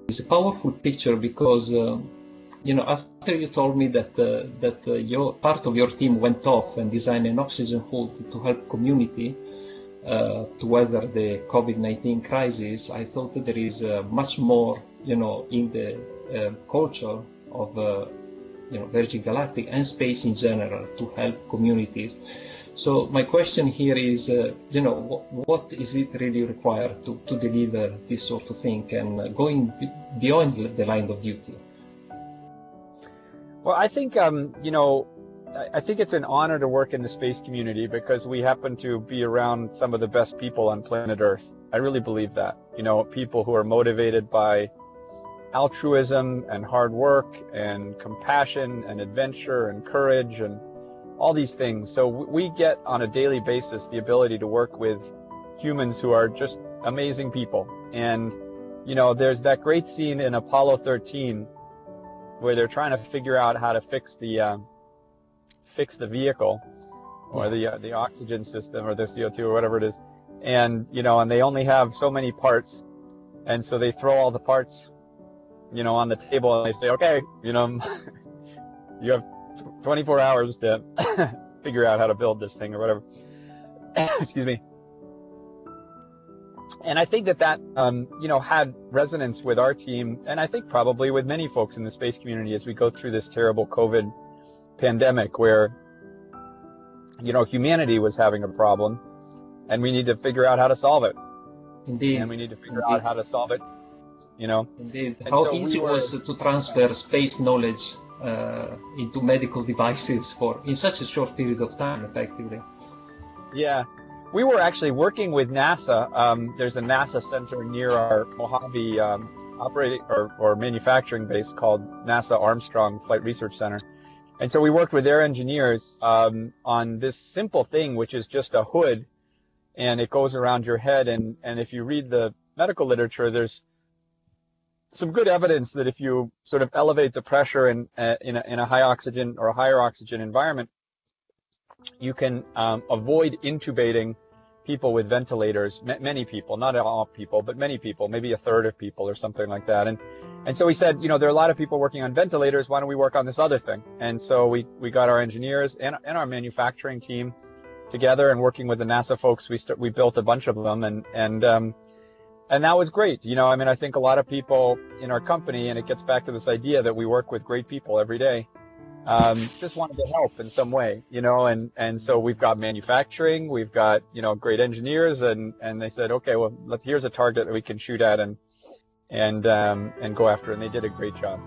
is a powerful picture because, after you told me that your part of your team went off and designed an oxygen hood to help community to weather the COVID-19 crisis, I thought that there is much more, in the culture of, Virgin Galactic and space in general to help communities. So my question here is, what is it really required to deliver this sort of thing and going beyond the line of duty? Well, I think, I think it's an honor to work in the space community because we happen to be around some of the best people on planet Earth. I really believe that, people who are motivated by altruism and hard work and compassion and adventure and courage and all these things. So we get on a daily basis the ability to work with humans who are just amazing people. And, there's that great scene in Apollo 13 where they're trying to figure out how to fix the vehicle or the oxygen system or the CO2 or whatever it is. And, and they only have so many parts. And so they throw all the parts, on the table and they say, okay, you have 24 hours to figure out how to build this thing or whatever. Excuse me. And I think that had resonance with our team, and I think probably with many folks in the space community as we go through this terrible COVID pandemic where, humanity was having a problem and we need to figure out how to solve it. Indeed. And we need to figure out how to solve it, Indeed. And how easy was to transfer space knowledge into medical devices in such a short period of time, effectively. Yeah, we were actually working with NASA. There's a NASA center near our Mojave operating or manufacturing base called NASA Armstrong Flight Research Center. And so we worked with their engineers on this simple thing, which is just a hood, and it goes around your head. And if you read the medical literature, there's some good evidence that if you sort of elevate the pressure in a high oxygen or a higher oxygen environment, you can avoid intubating people with ventilators, many people, not all people, but many people, maybe a third of people or something like that. And so we said, there are a lot of people working on ventilators, why don't we work on this other thing? And so we got our engineers and our manufacturing team together, and working with the NASA folks, we built a bunch of them, and that was great. I think a lot of people in our company, and it gets back to this idea that we work with great people every day, just wanted to help in some way, and so we've got manufacturing, we've got, great engineers, and they said, okay, well, here's a target that we can shoot at and go after, and they did a great job.